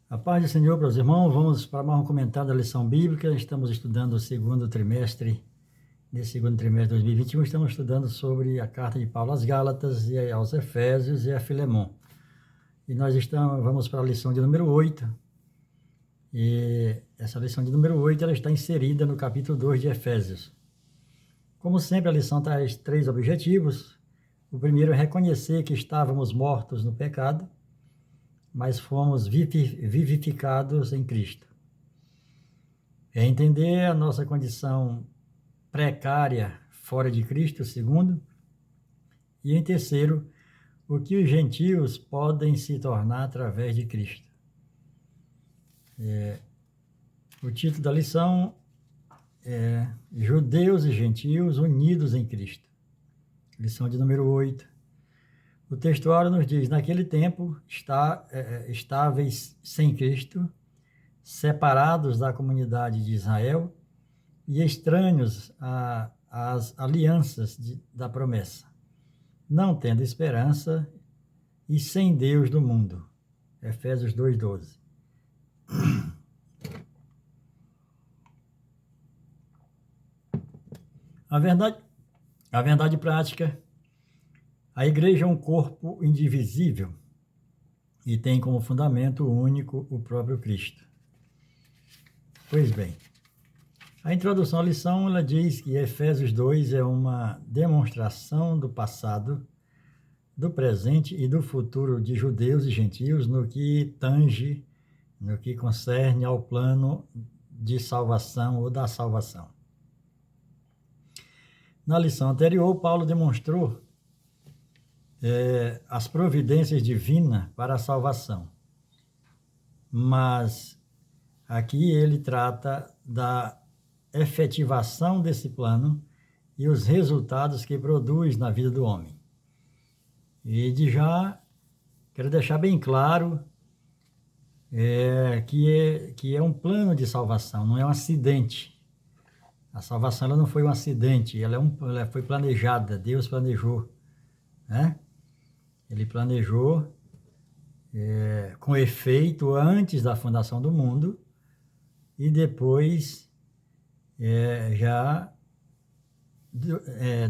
A paz do Senhor para os irmãos, vamos para mais um comentário da lição bíblica. Estamos estudando o segundo trimestre, nesse segundo trimestre de 2021, estamos estudando sobre a carta de Paulo às Gálatas, e aos Efésios e a Filemon. E nós vamos para a lição de número 8. E essa lição de número 8 ela está inserida no capítulo 2 de Efésios. Como sempre, a lição traz 3 objetivos. O primeiro é reconhecer que estávamos mortos no pecado, mas fomos vivificados em Cristo. É entender a nossa condição precária fora de Cristo, segundo. E em terceiro, o que os gentios podem se tornar através de Cristo. O título da lição é Judeus e Gentios unidos em Cristo. Lição de número 8. O textuário nos diz: naquele tempo, estáveis sem Cristo, separados da comunidade de Israel e estranhos às alianças da promessa, não tendo esperança e sem Deus do mundo. Efésios 2:12. A verdade prática: a igreja é um corpo indivisível e tem como fundamento único o próprio Cristo. Pois bem, a introdução à lição ela diz que Efésios 2 é uma demonstração do passado, do presente e do futuro de judeus e gentios no que concerne ao plano de salvação ou da salvação. Na lição anterior, Paulo demonstrou as providências divinas para a salvação. Mas aqui ele trata da efetivação desse plano e os resultados que produz na vida do homem. E de já quero deixar bem claro que é um plano de salvação, não é um acidente. A salvação ela não foi um acidente, ela foi planejada, Deus planejou, né? Ele planejou com efeito antes da fundação do mundo e depois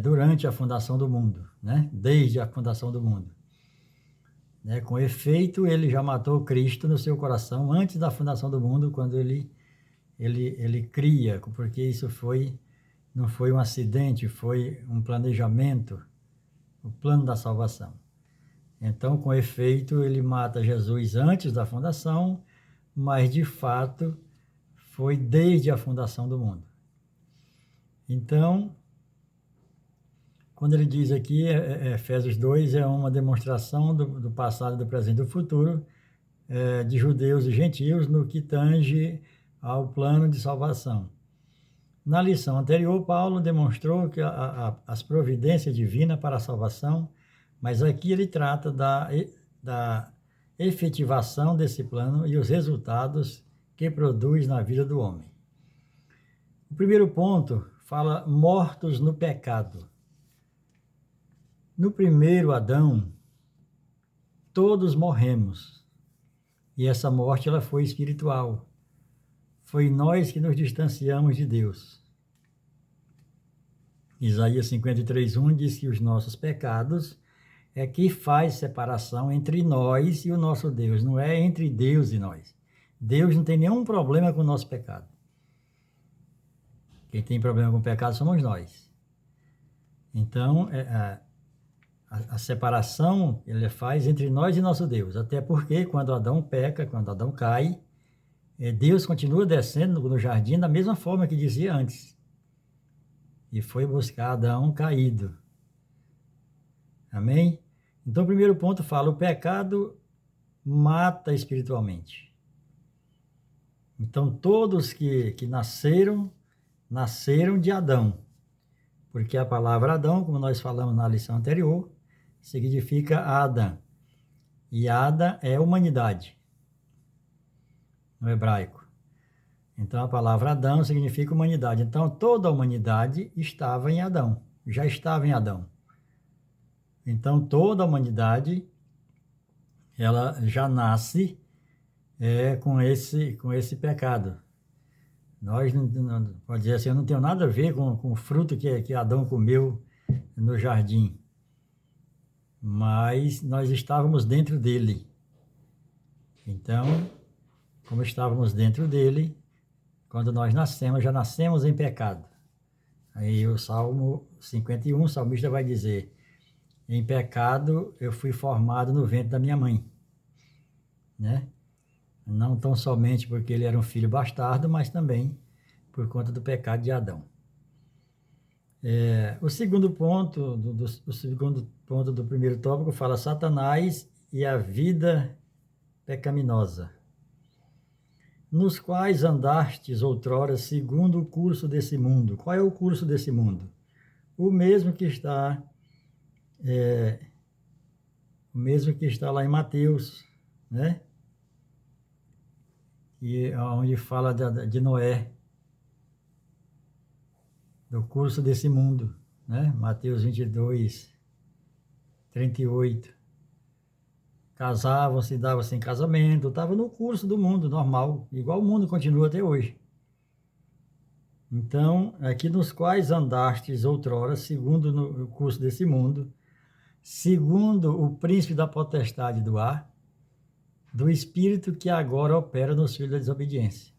durante a fundação do mundo, né? Desde a fundação do mundo. Com efeito, ele já matou Cristo no seu coração antes da fundação do mundo, quando ele cria, porque isso não foi um acidente, foi um planejamento, o plano da salvação. Então, com efeito, ele mata Jesus antes da fundação, mas de fato foi desde a fundação do mundo. Então, quando ele diz aqui, Efésios 2 é uma demonstração do passado, do presente e do futuro, de judeus e gentios no que tange ao plano de salvação. Na lição anterior, Paulo demonstrou que as providências divinas para a salvação, mas aqui ele trata da efetivação desse plano e os resultados que produz na vida do homem. O primeiro ponto fala mortos no pecado. No primeiro Adão, todos morremos. E essa morte ela foi espiritual. Foi nós que nos distanciamos de Deus. Isaías 53:1 diz que os nossos pecados é que faz separação entre nós e o nosso Deus, não é entre Deus e nós. Deus não tem nenhum problema com o nosso pecado. Quem tem problema com o pecado somos nós. Então, a separação ele faz entre nós e nosso Deus, até porque quando Adão peca, quando Adão cai, Deus continua descendo no jardim da mesma forma que dizia antes. E foi buscar Adão caído. Amém? Então, o primeiro ponto fala: o pecado mata espiritualmente. Então, todos que nasceram de Adão. Porque a palavra Adão, como nós falamos na lição anterior, significa Adam. E Adam é humanidade, no hebraico. Então, a palavra Adão significa humanidade. Então, toda a humanidade estava em Adão, já estava em Adão. Então, toda a humanidade, ela já nasce com esse pecado. Nós, pode dizer assim, eu não tenho nada a ver com o fruto que Adão comeu no jardim, mas nós estávamos dentro dele. Então, como estávamos dentro dele, quando nós nascemos, já nascemos em pecado. Aí o Salmo 51, o salmista vai dizer: em pecado eu fui formado no ventre da minha mãe, né? Não tão somente porque ele era um filho bastardo, mas também por conta do pecado de Adão. O segundo ponto do primeiro tópico fala Satanás e a vida pecaminosa, nos quais andastes outrora segundo o curso desse mundo. Qual é o curso desse mundo? O mesmo que está lá em Mateus, né? E onde fala de Noé, do curso desse mundo, né? Mateus 22, 38. Casavam-se, davam-se em casamento, estava no curso do mundo normal, igual o mundo continua até hoje. Então, aqui nos quais andastes outrora, segundo o curso desse mundo, segundo o príncipe da potestade do ar, do espírito que agora opera nos filhos da desobediência.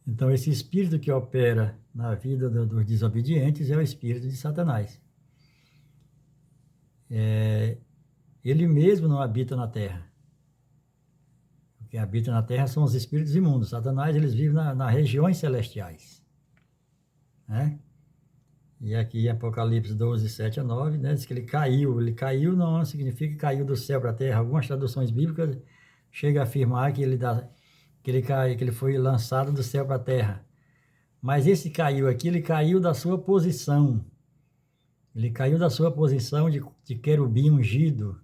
Então, esse espírito que opera na vida dos desobedientes é o espírito de Satanás. Ele mesmo não habita na terra. O que habita na terra são os espíritos imundos. Satanás, eles vivem nas regiões celestiais, né? E aqui em Apocalipse 12, 7 a 9, né, diz que ele caiu. Ele caiu não significa que caiu do céu para a terra. Algumas traduções bíblicas chegam a afirmar que ele foi lançado do céu para a terra. Mas esse caiu aqui, ele caiu da sua posição. Ele caiu da sua posição de querubim ungido,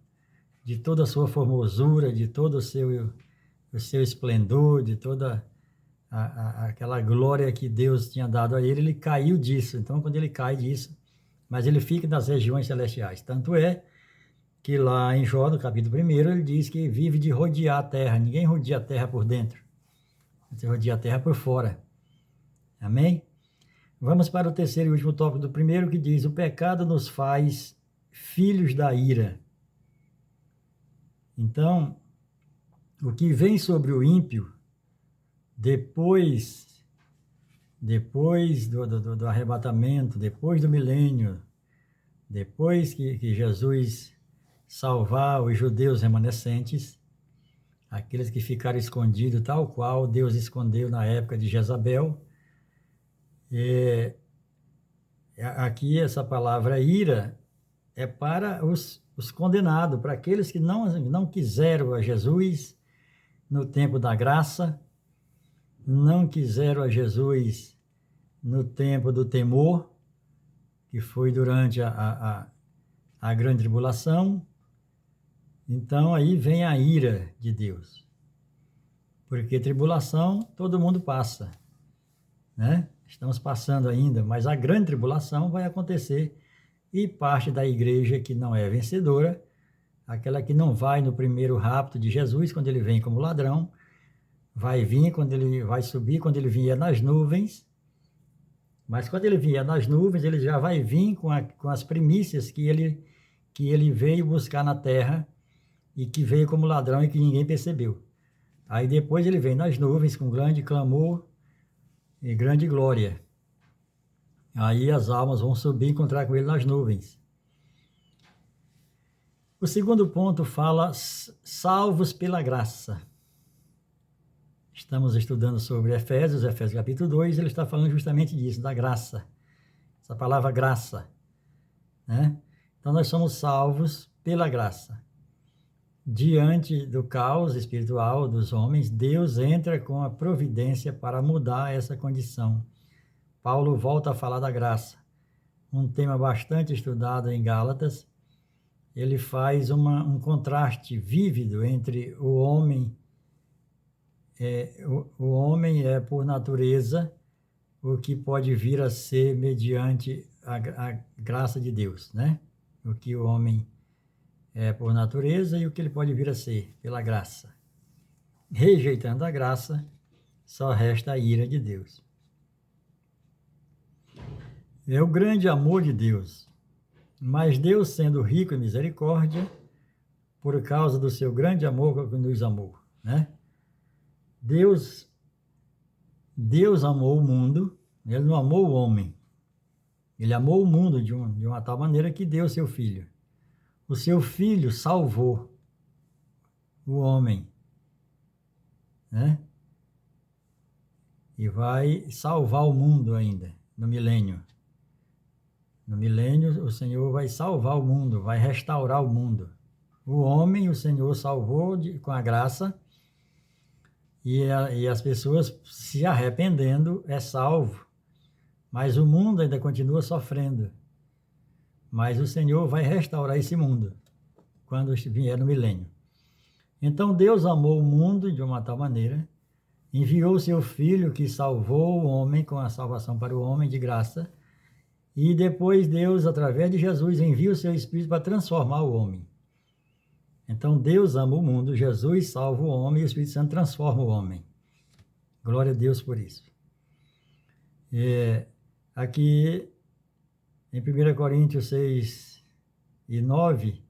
de toda a sua formosura, de todo o seu esplendor, de toda aquela glória que Deus tinha dado a ele, ele caiu disso. Então, quando ele cai disso, mas ele fica nas regiões celestiais. Tanto é que lá em Jó, no capítulo 1, ele diz que vive de rodear a terra. Ninguém rodeia a terra por dentro. Você rodeia a terra por fora. Amém? Vamos para o terceiro e último tópico do primeiro, que diz: o pecado nos faz filhos da ira. Então, o que vem sobre o ímpio, depois do arrebatamento, depois do milênio, depois que Jesus salvar os judeus remanescentes, aqueles que ficaram escondidos, tal qual Deus escondeu na época de Jezabel. Aqui essa palavra ira é para os condenados, para aqueles que não quiseram a Jesus no tempo da graça, não quiseram a Jesus no tempo do temor, que foi durante a grande tribulação. Então aí vem a ira de Deus, porque tribulação todo mundo passa, né? Estamos passando ainda, mas a grande tribulação vai acontecer e parte da igreja que não é vencedora, aquela que não vai no primeiro rapto de Jesus, quando ele vem como ladrão, vai vir quando ele vai subir, quando ele vier nas nuvens. Mas quando ele vier nas nuvens, ele já vai vir com as primícias que ele veio buscar na terra e que veio como ladrão e que ninguém percebeu. Aí depois ele vem nas nuvens com grande clamor e grande glória. Aí as almas vão subir e encontrar com ele nas nuvens. O segundo ponto fala salvos pela graça. Estamos estudando sobre Efésios capítulo 2, ele está falando justamente disso, da graça. Essa palavra graça, né? Então nós somos salvos pela graça. Diante do caos espiritual dos homens, Deus entra com a providência para mudar essa condição. Paulo volta a falar da graça, um tema bastante estudado em Gálatas. Ele faz um contraste vívido entre o homem. O homem é, por natureza, o que pode vir a ser mediante a graça de Deus, né? O que o homem é por natureza e o que ele pode vir a ser pela graça. rejeitando a graça, só resta a ira de Deus. É o grande amor de Deus. Mas Deus, sendo rico em misericórdia, por causa do seu grande amor que nos amou, né? Deus amou o mundo, ele não amou o homem. Ele amou o mundo de uma tal maneira que deu seu filho. O seu filho salvou o homem, né? E vai salvar o mundo ainda, no milênio. No milênio, o Senhor vai salvar o mundo, vai restaurar o mundo. O homem, o Senhor salvou com a graça, e as pessoas se arrependendo é salvo. Mas o mundo ainda continua sofrendo. Mas o Senhor vai restaurar esse mundo quando vier no milênio. Então Deus amou o mundo de uma tal maneira, enviou seu Filho que salvou o homem com a salvação para o homem de graça, e depois Deus, através de Jesus, envia o seu Espírito para transformar o homem. Então Deus ama o mundo, Jesus salva o homem e o Espírito Santo transforma o homem. Glória a Deus por isso. Aqui em 1 Coríntios 6 e 9,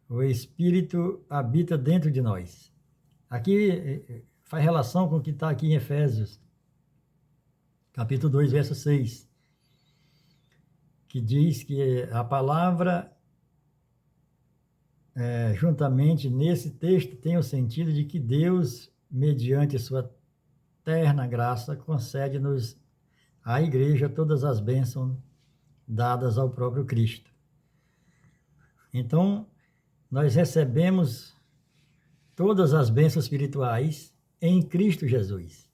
o Espírito habita dentro de nós. Aqui faz relação com o que está aqui em Efésios, capítulo 2, verso 6, que diz que a palavra, juntamente nesse texto, tem o sentido de que Deus, mediante sua terna graça, concede-nos à igreja todas as bênçãos dadas ao próprio Cristo. Então, nós recebemos todas as bênçãos espirituais em Cristo Jesus.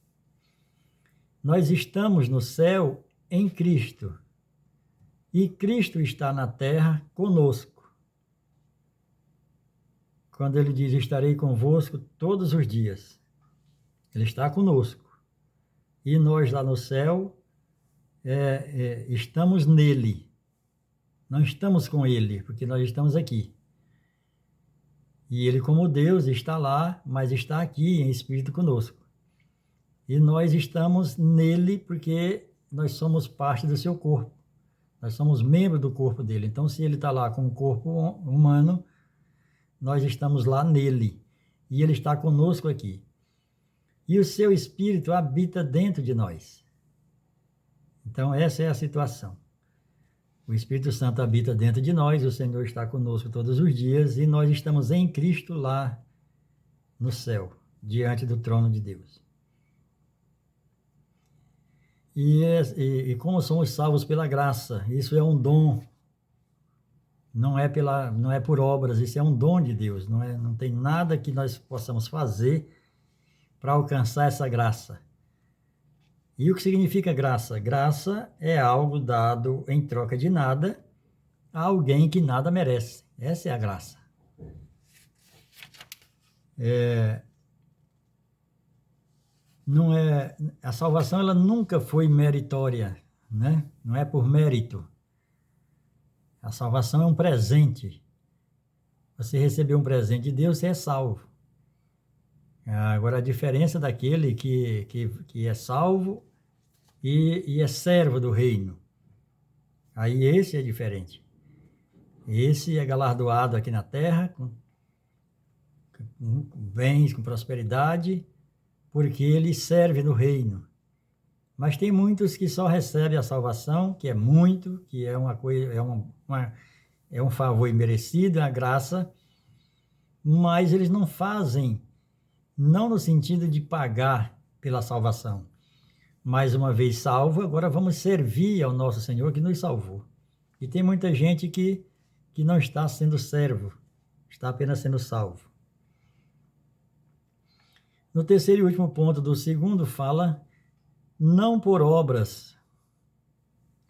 Nós estamos no céu em Cristo. E Cristo está na terra conosco. Quando ele diz, estarei convosco todos os dias. Ele está conosco. E nós lá no céu estamos nele. Não estamos com ele, porque nós estamos aqui. E ele, como Deus, está lá, mas está aqui em espírito conosco. E nós estamos nele porque nós somos parte do seu corpo. Nós somos membros do corpo dele. Então, se ele está lá com o corpo humano, nós estamos lá nele. E ele está conosco aqui. E o seu espírito habita dentro de nós. Então, essa é a situação. O Espírito Santo habita dentro de nós, o Senhor está conosco todos os dias, e nós estamos em Cristo lá no céu, diante do trono de Deus. E como somos salvos pela graça, isso é um dom, não é por obras, isso é um dom de Deus, não tem nada que nós possamos fazer para alcançar essa graça. E o que significa graça? Graça é algo dado em troca de nada a alguém que nada merece. Essa é a graça. A salvação ela nunca foi meritória, né? Não é por mérito. A salvação é um presente. Você recebeu um presente de Deus, você é salvo. Agora, a diferença daquele que é salvo e é servo do reino. Aí esse é diferente. Esse é galardoado aqui na terra, com bens, com prosperidade, porque ele serve no reino. Mas tem muitos que só recebem a salvação, que é muito, que é uma coisa, é um favor imerecido, é uma graça, mas eles não fazem, não no sentido de pagar pela salvação. Mais uma vez salvo, agora vamos servir ao nosso Senhor que nos salvou. E tem muita gente que não está sendo servo, está apenas sendo salvo. No terceiro e último ponto do segundo fala, não por obras,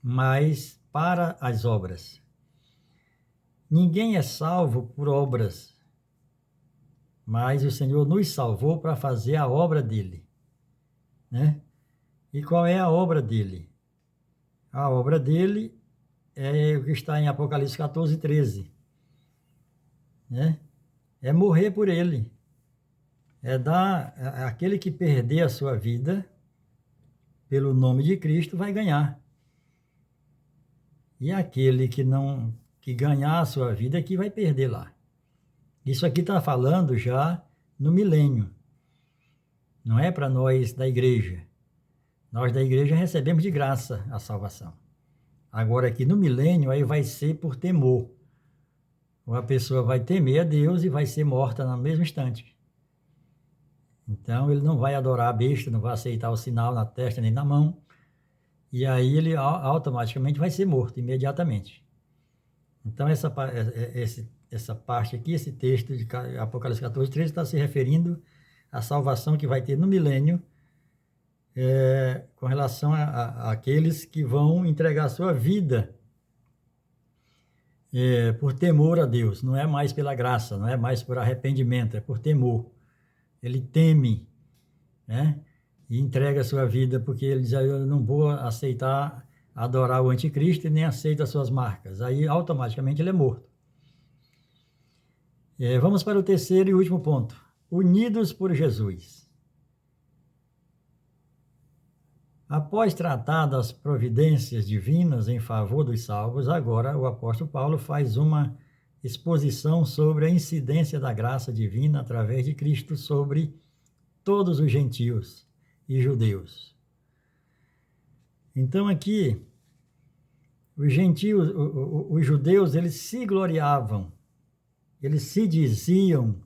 mas para as obras. Ninguém é salvo por obras, mas o Senhor nos salvou para fazer a obra dele, né? E qual é a obra dele? A obra dele é o que está em Apocalipse 14:13, né? É morrer por ele. Aquele que perder a sua vida pelo nome de Cristo vai ganhar. E aquele que ganhar a sua vida é que vai perder lá. Isso aqui está falando já no milênio. Não é para nós da igreja. Nós da igreja recebemos de graça a salvação. Agora aqui no milênio aí vai ser por temor. Ou a pessoa vai temer a Deus e vai ser morta no mesmo instante. Então ele não vai adorar a besta, não vai aceitar o sinal na testa nem na mão. E aí ele automaticamente vai ser morto imediatamente. Então essa parte aqui, esse texto de Apocalipse 14, 13 está se referindo à salvação que vai ter no milênio, com relação a aqueles que vão entregar a sua vida por temor a Deus. Não é mais pela graça, não é mais por arrependimento, é por temor. Ele teme, né? E entrega a sua vida porque ele diz: eu não vou aceitar adorar o anticristo e nem aceita as suas marcas. Aí automaticamente ele é morto. Vamos para o terceiro e último ponto. Unidos por Jesus. Após tratar das providências divinas em favor dos salvos, agora o apóstolo Paulo faz uma exposição sobre a incidência da graça divina através de Cristo sobre todos os gentios e judeus. Então aqui, os gentios, os judeus, eles se gloriavam, eles se diziam,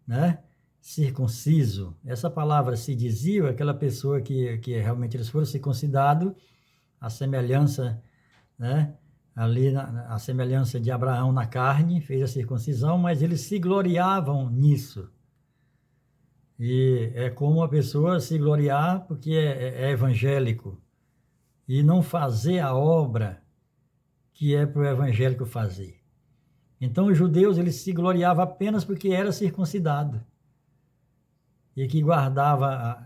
né, circunciso. Essa palavra se dizia, aquela pessoa que realmente eles foram circuncidados, a semelhança, né, ali a semelhança de Abraão na carne, fez a circuncisão, mas eles se gloriavam nisso. E é como a pessoa se gloriar porque é evangélico e não fazer a obra que é para o evangélico fazer. Então os judeus, eles se gloriavam apenas porque era circuncidado e que guardava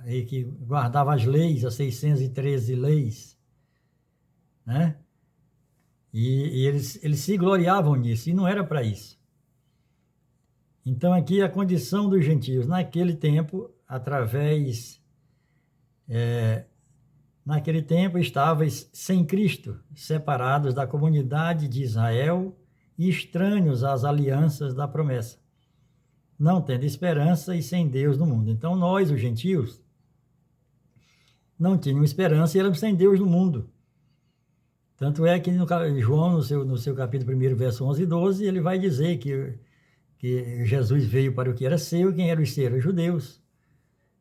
as leis, as 613 leis, né? E eles se gloriavam nisso, e não era para isso. Então aqui a condição dos gentios, naquele tempo, naquele tempo estáveis sem Cristo, separados da comunidade de Israel e estranhos às alianças da promessa, não tendo esperança e sem Deus no mundo. Então nós, os gentios, não tínhamos esperança e éramos sem Deus no mundo. Tanto é que João, no seu capítulo 1, verso 11 e 12, ele vai dizer que Jesus veio para o que era seu, e quem era os seus? Os judeus.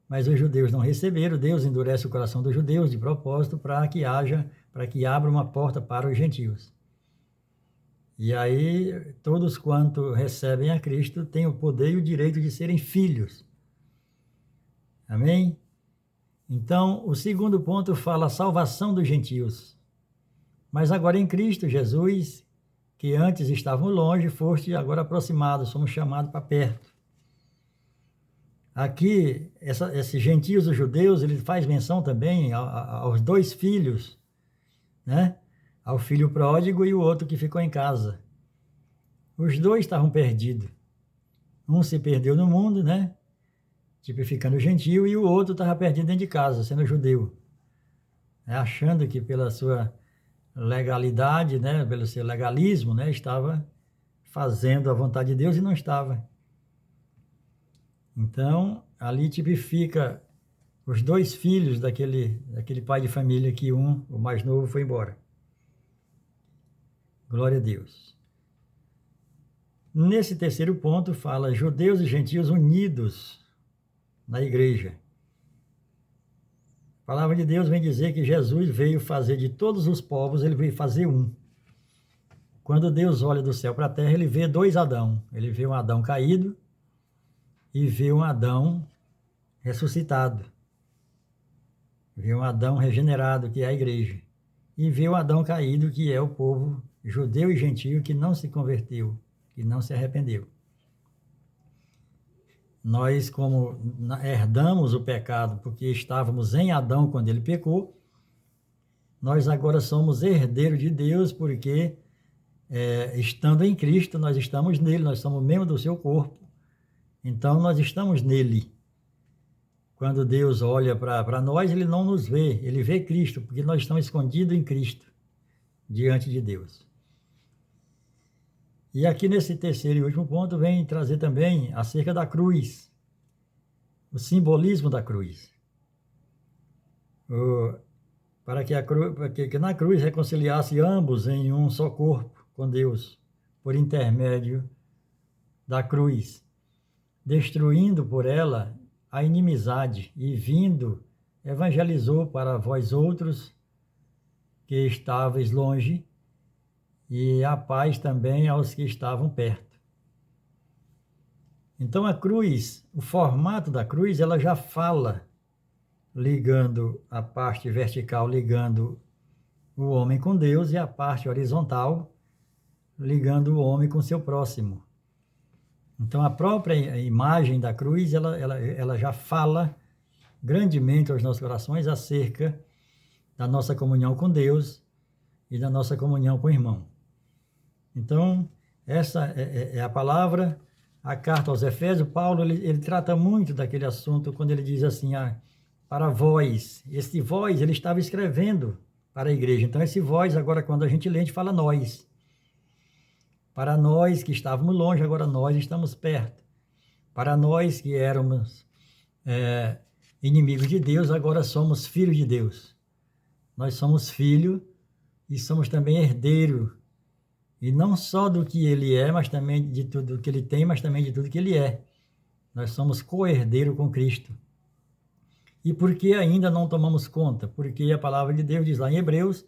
Mas os judeus não receberam, Deus endurece o coração dos judeus de propósito para que abra uma porta para os gentios. E aí, todos quanto recebem a Cristo têm o poder e o direito de serem filhos. Amém? Então, o segundo ponto fala a salvação dos gentios. Mas agora em Cristo Jesus, que antes estavam longe, foste agora aproximados, somos chamados para perto. Aqui, esses gentios, os judeus, ele faz menção também aos dois filhos, né? Ao filho pródigo e o outro que ficou em casa. Os dois estavam perdidos. Um se perdeu no mundo, né? Tipificando o gentio, e o outro estava perdido dentro de casa, sendo judeu. Achando que pela sua legalidade, né? Pelo seu legalismo, né? Estava fazendo a vontade de Deus e não estava. Então, ali tipifica os dois filhos daquele pai de família que o mais novo, foi embora. Glória a Deus. Nesse terceiro ponto fala judeus e gentios unidos na igreja. A palavra de Deus vem dizer que Jesus veio fazer de todos os povos, ele veio fazer um. Quando Deus olha do céu para a terra, ele vê dois Adão. Ele vê um Adão caído e vê um Adão ressuscitado. Vê um Adão regenerado, que é a igreja. E vê o Adão caído, que é o povo judeu e gentio que não se converteu, que não se arrependeu. Nós, como herdamos o pecado porque estávamos em Adão quando ele pecou, nós agora somos herdeiros de Deus porque, estando em Cristo, nós estamos nele, nós somos membros do seu corpo. Então, nós estamos nele. quando Deus olha para nós, ele não nos vê, ele vê Cristo, porque nós estamos escondidos em Cristo, diante de Deus. E aqui nesse terceiro e último ponto vem trazer também acerca da cruz, o simbolismo da cruz. Para que na cruz reconciliasse ambos em um só corpo com Deus, por intermédio da cruz, destruindo por ela a inimizade e vindo, evangelizou para vós outros que estáveis longe e a paz também aos que estavam perto. Então a cruz, o formato da cruz, ela já fala, ligando a parte vertical, ligando o homem com Deus, e a parte horizontal, ligando o homem com seu próximo. Então a própria imagem da cruz, ela já fala grandemente aos nossos corações acerca da nossa comunhão com Deus e da nossa comunhão com o irmão. Então, essa é a palavra. A carta aos Efésios, Paulo, ele trata muito daquele assunto quando ele diz assim, para vós. Esse vós, ele estava escrevendo para a igreja. Então, esse vós, agora, quando a gente lê, a gente fala nós. Para nós que estávamos longe, agora nós estamos perto. Para nós que éramos inimigos de Deus, agora somos filhos de Deus. Nós somos filhos e somos também herdeiros. E não só do que ele é, mas também de tudo que ele tem, mas também de tudo que ele é. Nós somos co-herdeiros com Cristo. E por que ainda não tomamos conta? Porque a palavra de Deus diz lá em Hebreus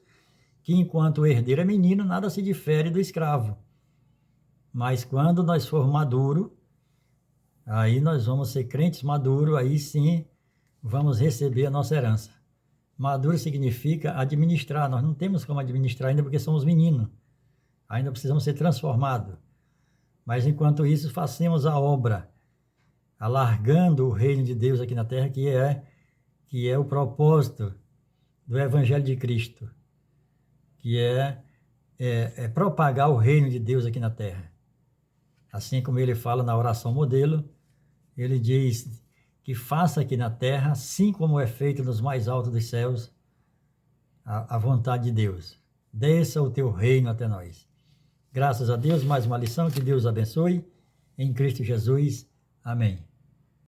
que enquanto o herdeiro é menino, nada se difere do escravo. Mas quando nós for maduro, aí nós vamos ser crentes maduros, aí sim vamos receber a nossa herança. Maduro significa administrar. Nós não temos como administrar ainda porque somos meninos. Ainda precisamos ser transformados. Mas enquanto isso, façamos a obra, alargando o reino de Deus aqui na terra, que é o propósito do Evangelho de Cristo, que é propagar o reino de Deus aqui na terra. Assim como ele fala na oração modelo, ele diz que faça aqui na terra, assim como é feito nos mais altos dos céus, a vontade de Deus. Desça o teu reino até nós. Graças a Deus, mais uma lição, que Deus abençoe. Em Cristo Jesus. Amém.